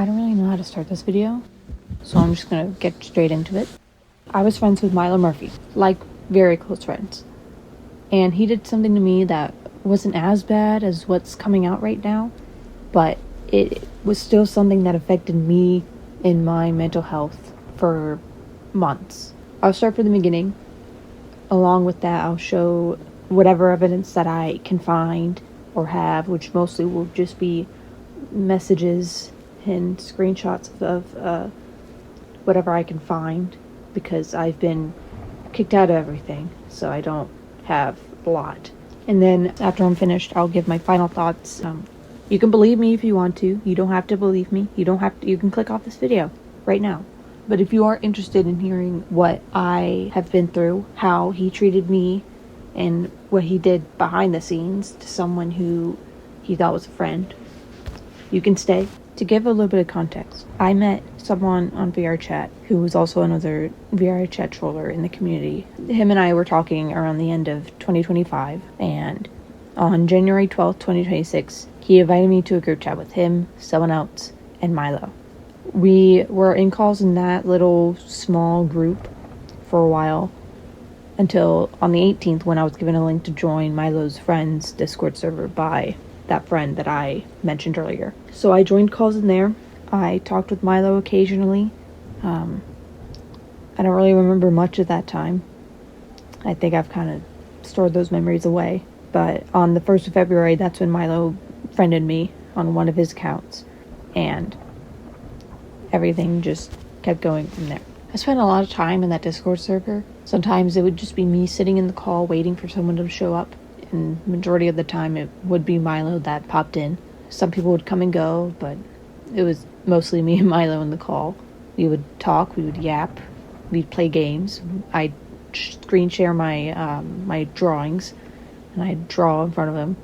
I don't really know how to start this video, so I'm just gonna get straight into it. I was friends with Milo Murphy, like very close friends. And he did something to me that wasn't as bad as what's coming out right now, but it was still something that affected me in my mental health for months. I'll start from the beginning. Along with that, I'll show whatever evidence that I can find or have, which mostly will just be messages and screenshots of whatever I can find, because I've been kicked out of everything, so I don't have a lot. And then after I'm finished, I'll give my final thoughts. You can believe me if you want to. You don't have to believe me. You can click off this video right now. But if you are interested in hearing what I have been through, how he treated me, and what he did behind the scenes to someone who he thought was a friend, you can stay. To give a little bit of context, I met someone on Vrchat who was also another Vrchat troller in the community. Him and I were talking around the end of 2025, and on January 12th, 2026, he invited me to a group chat with him, someone else, and Milo. We were in calls in that little small group for a while, until on the 18th, when I was given a link to join Milo's friend's Discord server by that friend that I mentioned earlier. So I joined calls in there. I talked with Milo occasionally. I don't really remember much of that time. I think I've kind of stored those memories away. But on the 1st of February, that's when Milo friended me on one of his accounts. And everything just kept going from there. I spent a lot of time in that Discord server. Sometimes it would just be me sitting in the call waiting for someone to show up. And majority of the time it would be Milo that popped in. Some people would come and go, but it was mostly me and Milo in the call. We would talk, we would yap, we'd play games. I'd screen share my my drawings, and I'd draw in front of him.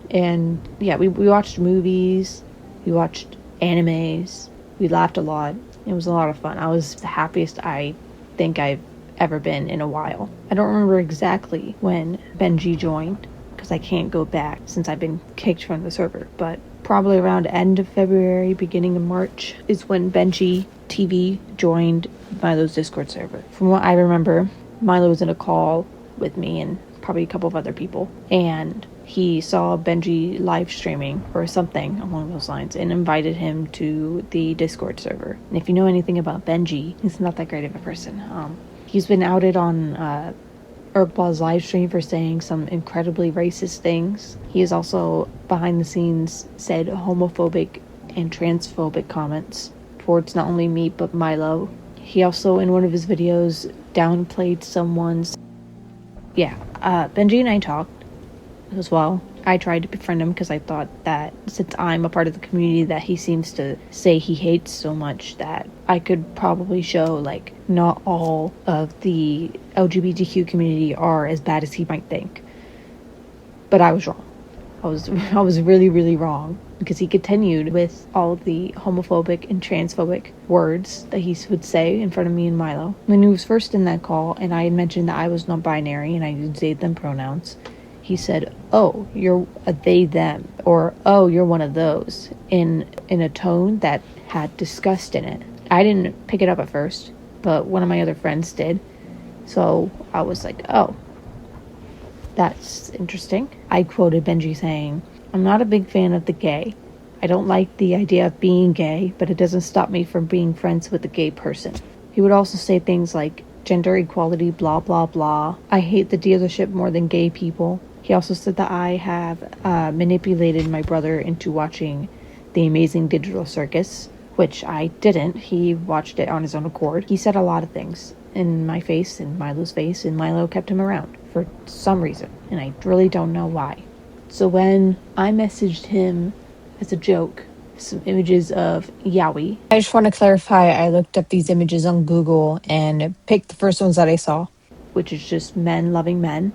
And yeah, we watched movies, we watched animes, we laughed a lot. It was a lot of fun. I was the happiest I think I've ever been in a while. I don't remember exactly when Benji joined, because I can't go back since I've been kicked from the server, but probably around end of February, beginning of March is when Benji TV joined Milo's Discord server. From what I remember, Milo was in a call with me and probably a couple of other people, and he saw Benji live streaming or something along those lines and invited him to the Discord server. And if you know anything about Benji, he's not that great of a person. He's been outed on Urghbla's live stream for saying some incredibly racist things. He has also, behind the scenes, said homophobic and transphobic comments towards not only me but Milo. He also, in one of his videos, downplayed someone's... Benji and I talked as well. I tried to befriend him because I thought that since I'm a part of the community that he seems to say he hates so much, that I could probably show, like, not all of the LGBTQ community are as bad as he might think. But I was wrong. I was really, really wrong, because he continued with all of the homophobic and transphobic words that he would say in front of me and Milo. When he was first in that call, and I had mentioned that I was non-binary and I used they, them pronouns, he said, "Oh, you're a they, them," or "Oh, you're one of those," in a tone that had disgust in it. I didn't pick it up at first, but one of my other friends did. So I was like, oh, that's interesting. I quoted Benji saying, "I'm not a big fan of the gay. I don't like the idea of being gay, but it doesn't stop me from being friends with a gay person." He would also say things like, "Gender equality, blah, blah, blah. I hate the dealership more than gay people." He also said that I have manipulated my brother into watching The Amazing Digital Circus, which I didn't. He watched it on his own accord. He said a lot of things in my face, in Milo's face, and Milo kept him around for some reason, and I really don't know why. So when I messaged him as a joke some images of yaoi, I just want to clarify, I looked up these images on Google and picked the first ones that I saw, which is just men loving men.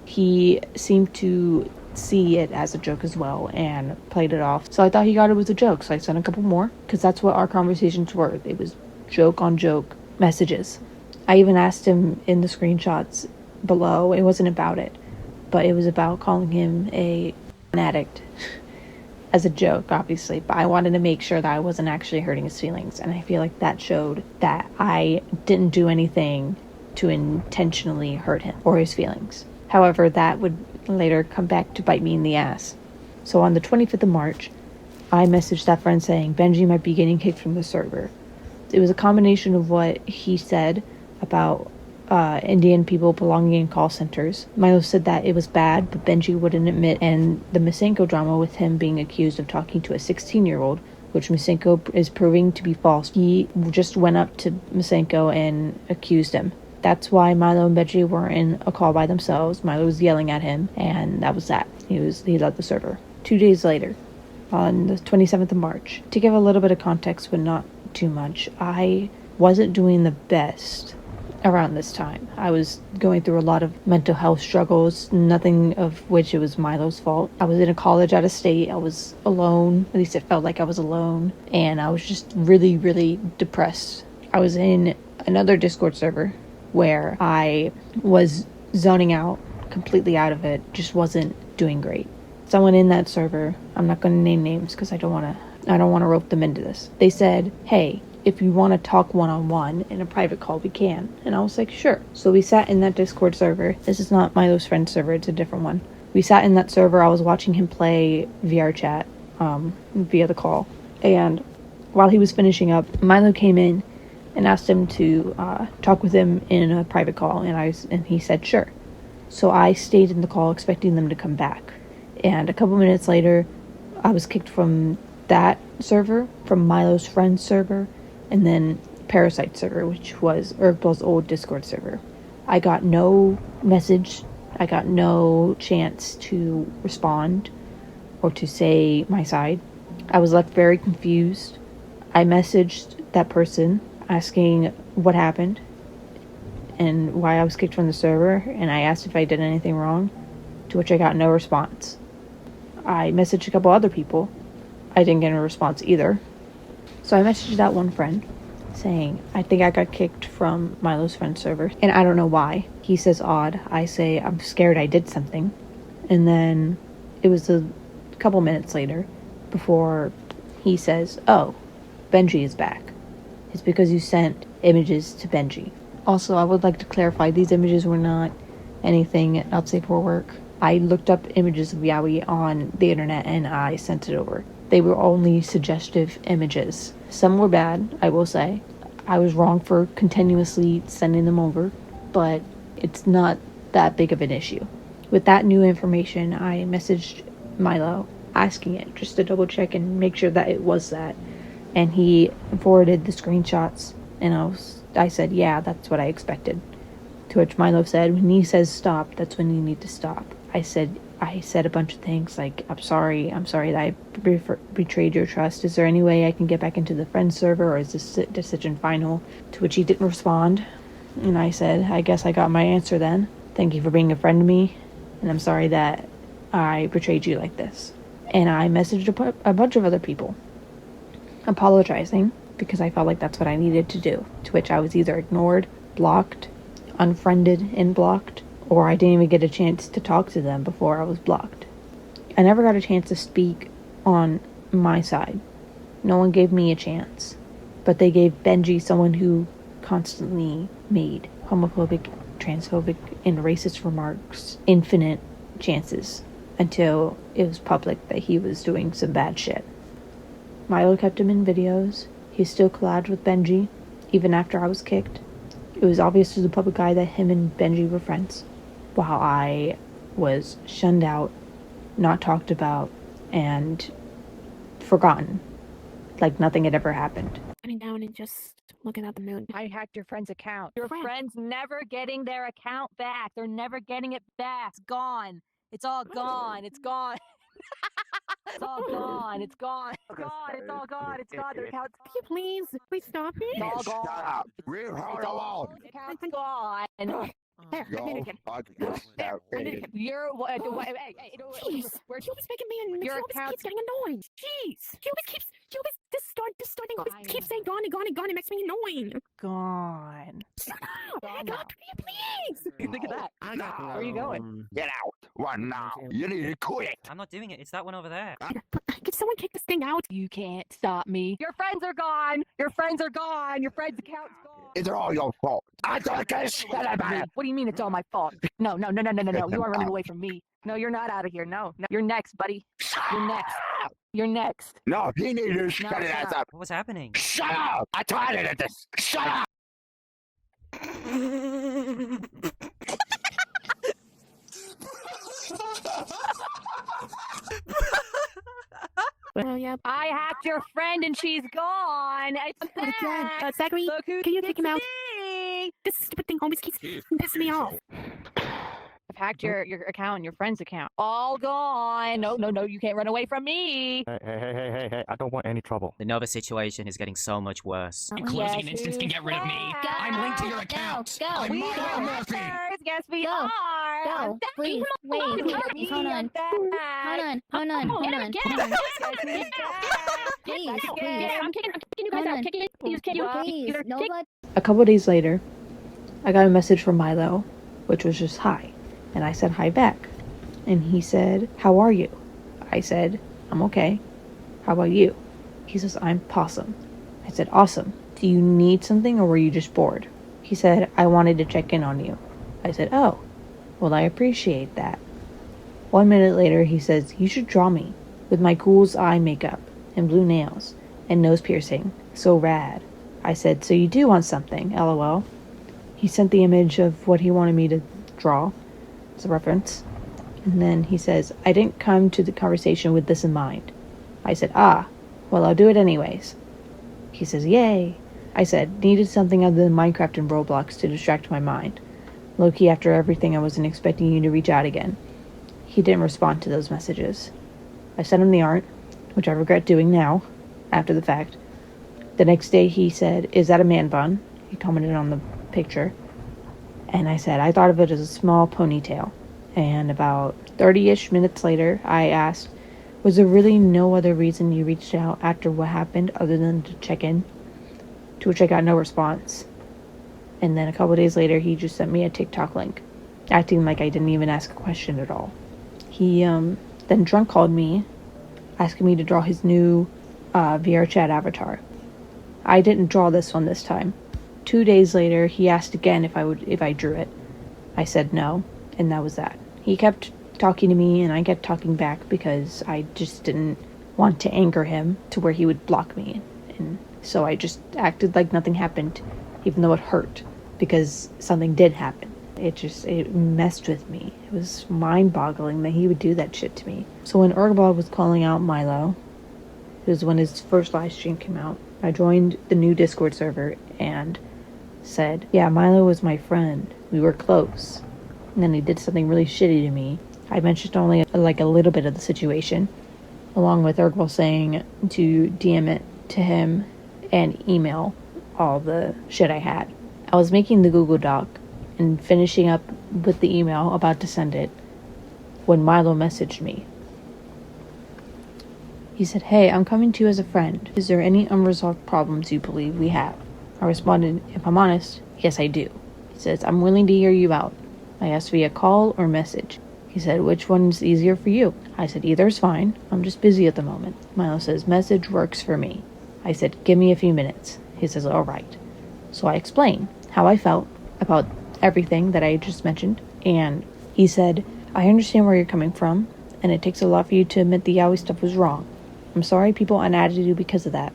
He seemed to see it as a joke as well and played it off. So I thought he got it was a joke. So I sent a couple more, because that's what our conversations were. It was joke on joke messages. I even asked him in the screenshots below, it wasn't about it, but it was about calling him an addict as a joke, obviously, but I wanted to make sure that I wasn't actually hurting his feelings, and I feel like that showed that I didn't do anything to intentionally hurt him or his feelings. However, that would later come back to bite me in the ass. So on the 25th of March, I messaged that friend saying Benji might be getting kicked from the server. It was a combination of what he said about Indian people belonging in call centers. Milo said that it was bad, but Benji wouldn't admit, and the Misenko drama with him being accused of talking to a 16-year-old, which Misenko is proving to be false. He just went up to Misenko and accused him. That's why Milo and Benji were in a call by themselves. Milo was yelling at him, and that was that. He left the server. 2 days later, on the 27th of March, to give a little bit of context, but not too much, I wasn't doing the best around this time. I was going through a lot of mental health struggles, nothing of which it was Milo's fault. I was in a college out of state. I was alone. At least it felt like I was alone. And I was just really, really depressed. I was in another Discord server where I was zoning out, completely out of it, just wasn't doing great. Someone in that server, I'm not going to name names because I don't want to rope them into this. They said, hey, if you want to talk one-on-one in a private call, we can. And I was like, sure. So we sat in that Discord server. This is not Milo's friend server. It's a different one. We sat in that server. I was watching him play Vrchat via the call. And while he was finishing up, Milo came in and asked him to talk with him in a private call. And he said, sure. So I stayed in the call expecting them to come back. And a couple minutes later, I was kicked from that server, from Milo's friend's server, and then Parasite server, which was Urghbla's old Discord server. I got no message. I got no chance to respond or to say my side. I was left very confused. I messaged that person asking what happened and why I was kicked from the server, and I asked if I did anything wrong, to which I got no response. I messaged a couple other people. I didn't get a response either. So I messaged that one friend saying, I think I got kicked from Milo's friend server, and I don't know why. He says odd. I say, I'm scared I did something. And then it was a couple minutes later before he says, oh, Benji is back. It's because you sent images to Benji. Also, I would like to clarify, these images were not anything not safe for work. I looked up images of Yowie on the internet and I sent it over. They were only suggestive images. Some were bad, I will say. I was wrong for continuously sending them over, but it's not that big of an issue. With that new information, I messaged Milo asking it just to double check and make sure that it was that. And he forwarded the screenshots, and I said, yeah, that's what I expected. To which Milo said, when he says stop, that's when you need to stop. I said a bunch of things like, I'm sorry that I betrayed your trust. Is there any way I can get back into the friends server, or is this decision final? To which he didn't respond. And I said, I guess I got my answer then. Thank you for being a friend to me, and I'm sorry that I betrayed you like this. And I messaged a bunch of other people apologizing because I felt like that's what I needed to do. To which I was either ignored, blocked, unfriended, and blocked, or I didn't even get a chance to talk to them before I was blocked. I never got a chance to speak on my side. No one gave me a chance. But they gave Benji, someone who constantly made homophobic, transphobic, and racist remarks, infinite chances until it was public that he was doing some bad shit. Milo kept him in videos. He still collabed with Benji, even after I was kicked. It was obvious to the public eye that him and Benji were friends, while I was shunned out, not talked about, and forgotten, like nothing had ever happened. Sitting down and just looking at the moon. I hacked your friend's account. Your friend's never getting their account back. They're never getting it back. It's gone. It's all gone. It's gone. It's all gone. It's gone. It's gone. It's all gone. It's gone. Their account's Can you please stop it? all gone. Stop! Real hard It's all alone. account's gone. There, I made it again. There, I made it again. You're what? Hey, Jeez, we're she always making me and she your always account. keeps getting annoying. Jeez, she always this starting always I keeps know. saying gone and gone and gone. It makes me annoying. Gone. Shut up! Back up, please. Look at that. Where are you going? Get out! One now! You need to quit! I'm not doing it. It's that one over there. Can someone kick this thing out? You can't stop me. Your friends are gone. Your friends are gone. Your friends' account's gone. It's all your fault. I don't give a shit about it! What do you mean it's all my fault? No. You are running away from me. No, you're not out of here. No. You're next, buddy. You're next. You're next. No, you need to shut it ass up! What was happening? Shut up! I'm tired of this! Shut up! Well, yeah. I hacked your friend and she's gone. It's Again, back. Zachary, Look who can you kick him out? me. This stupid thing always keeps pissing me off. I've hacked your account and your friend's account. All gone. No. You can't run away from me. Hey, I don't want any trouble. The Nova situation is getting so much worse. Closing an instance can get rid of me. I'm linked to your account. I'm We Milo are Murphy. members. Yes, we Go. are. Go, please, wait, hold on. Hold on. Please, please. I'm kicking you guys Hold out. on. Kicking it. Please, Nova. A couple days later, I got a message from Milo, which was just hi. And I said hi back. And he said, "How are you?" I said, "I'm okay. How about you?" He says, "I'm Possum." I said, "Awesome. Do you need something or were you just bored?" He said, "I wanted to check in on you." I said, "Oh, well, I appreciate that." 1 minute later, he says, "You should draw me with my ghoul's eye makeup and blue nails and nose piercing. So rad." I said, "So you do want something, LOL." He sent the image of what he wanted me to draw as a reference. And then he says, "I didn't come to the conversation with this in mind." I said, "Ah, well, I'll do it anyways." He says, "Yay." I said, "Needed something other than Minecraft and Roblox to distract my mind. Low-key, after everything, I wasn't expecting you to reach out again." He didn't respond to those messages. I sent him the art, which I regret doing now, after the fact. The next day he said, "Is that a man bun?" He commented on the picture. And I said, "I thought of it as a small ponytail." And about 30-ish minutes later, I asked, "Was there really no other reason you reached out after what happened other than to check in?" To which I got no response. And then a couple days later, he just sent me a TikTok link, acting like I didn't even ask a question at all. He then drunk called me, asking me to draw his new Vrchat avatar. I didn't draw this one this time. 2 days later, he asked again if I drew it. I said no, and that was that. He kept talking to me, and I kept talking back because I just didn't want to anger him to where he would block me. And so I just acted like nothing happened, even though it hurt, because something did happen. It messed with me. It was mind-boggling that he would do that shit to me. So when Urghbla was calling out Milo, it was when his first live stream came out, I joined the new Discord server and said, "Yeah, Milo was my friend. We were close. And then he did something really shitty to me." I mentioned only like a little bit of the situation, along with Urghbla saying to DM it to him and email all the shit I had. I was making the Google Doc and finishing up with the email, about to send it, when Milo messaged me. He said, "Hey, I'm coming to you as a friend. Is there any unresolved problems you believe we have?" I responded, "If I'm honest, yes I do." He says, "I'm willing to hear you out." I asked via call or message. He said, "Which one's easier for you?" I said, "Either is fine. I'm just busy at the moment." Milo says, "Message works for me." I said, "Give me a few minutes." He says, "All right." So I explained how I felt about everything that I just mentioned. And he said, "I understand where you're coming from, and it takes a lot for you to admit the Yowie stuff was wrong. I'm sorry people unadded you because of that.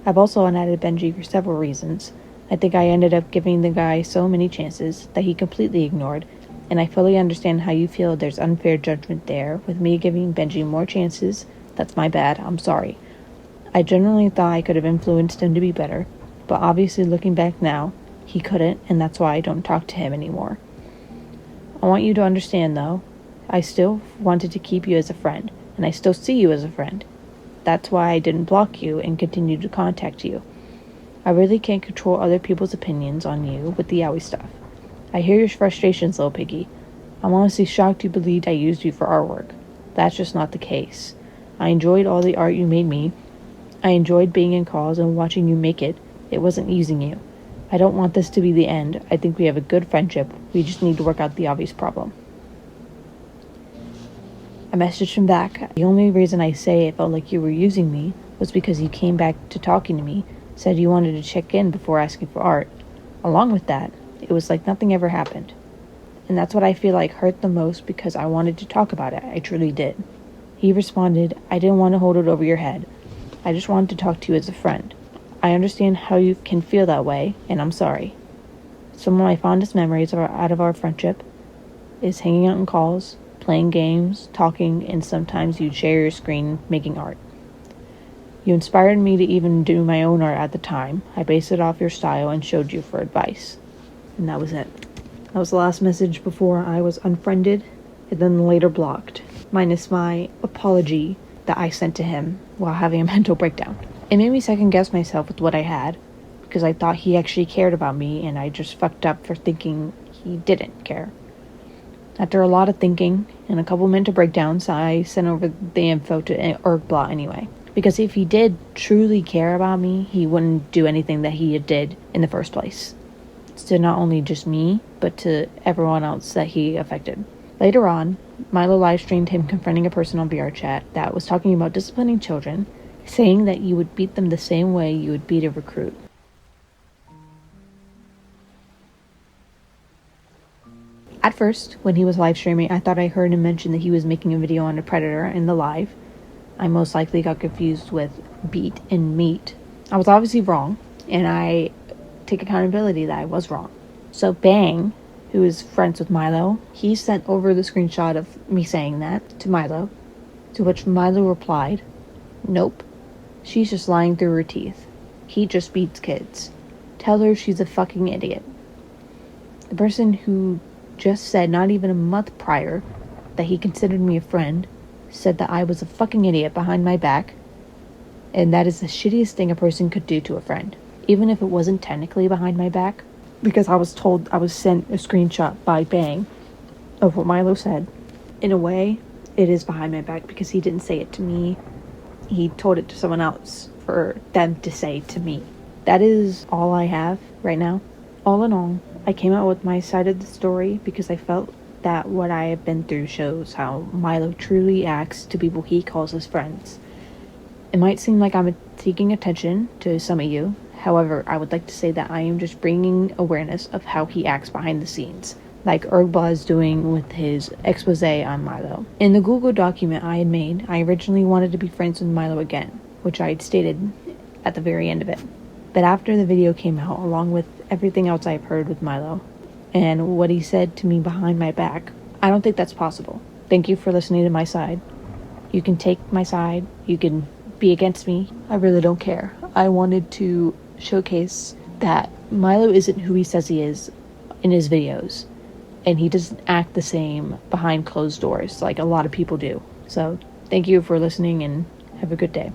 I've also unadded Benji for several reasons. I think I ended up giving the guy so many chances that he completely ignored, and I fully understand how you feel there's unfair judgment there with me giving Benji more chances. That's my bad. I'm sorry. I genuinely thought I could have influenced him to be better, but obviously looking back now, he couldn't, and that's why I don't talk to him anymore. I want you to understand, though, I still wanted to keep you as a friend, and I still see you as a friend. That's why I didn't block you and continued to contact you. I really can't control other people's opinions on you with the Yowie stuff. I hear your frustrations, little piggy. I'm honestly shocked you believed I used you for artwork. That's just not the case. I enjoyed all the art you made me. I enjoyed being in calls and watching you make it. It wasn't using you. I don't want this to be the end. I think we have a good friendship. We just need to work out the obvious problem. I messaged him back. The only reason I say it felt like you were using me was because you came back to talking to me, said you wanted to check in before asking for art. Along with that, it was like nothing ever happened. And that's what I feel like hurt the most because I wanted to talk about it. I truly did. He responded, I didn't want to hold it over your head. I just wanted to talk to you as a friend. I understand how you can feel that way, and I'm sorry. Some of my fondest memories out of our friendship is hanging out in calls, playing games, talking, and sometimes you'd share your screen making art. You inspired me to even do my own art at the time. I based it off your style and showed you for advice. And that was it. That was the last message before I was unfriended and then later blocked, minus my apology that I sent to him while having a mental breakdown. It made me second guess myself with what I had, because I thought he actually cared about me and I just fucked up for thinking he didn't care. After a lot of thinking and a couple mental breakdowns, I sent over the info to Urghbla anyway. Because if he did truly care about me, he wouldn't do anything that he did in the first place. It's to not only just me, but to everyone else that he affected. Later on, Milo live streamed him confronting a person on Vrchat that was talking about disciplining children, saying that you would beat them the same way you would beat a recruit. At first, when he was live streaming, I thought I heard him mention that he was making a video on a predator in the live. I most likely got confused with beat and meat. I was obviously wrong, and I take accountability that I was wrong. So Bang, who is friends with Milo, he sent over the screenshot of me saying that to Milo, to which Milo replied, "Nope, she's just lying through her teeth. He just beats kids. Tell her she's a fucking idiot." The person who just said not even a month prior that he considered me a friend said that I was a fucking idiot behind my back, and that is the shittiest thing a person could do to a friend, even if it wasn't technically behind my back, because I was sent a screenshot by Bang of what Milo said. In a way, it is behind my back because he didn't say it to me. He told it to someone else for them to say to me. That is all I have right now. All in all, I came out with my side of the story because I felt that what I have been through shows how Milo truly acts to people he calls his friends. It might seem like I'm seeking attention to some of you. However, I would like to say that I am just bringing awareness of how he acts behind the scenes, like Urghbla is doing with his expose on Milo. In the Google document I had made, I originally wanted to be friends with Milo again, which I had stated at the very end of it. But after the video came out, along with everything else I've heard with Milo, and what he said to me behind my back, I don't think that's possible. Thank you for listening to my side. You can take my side, you can be against me. I really don't care. I wanted to showcase that Milo isn't who he says he is in his videos, and he doesn't act the same behind closed doors like a lot of people do. So thank you for listening and have a good day.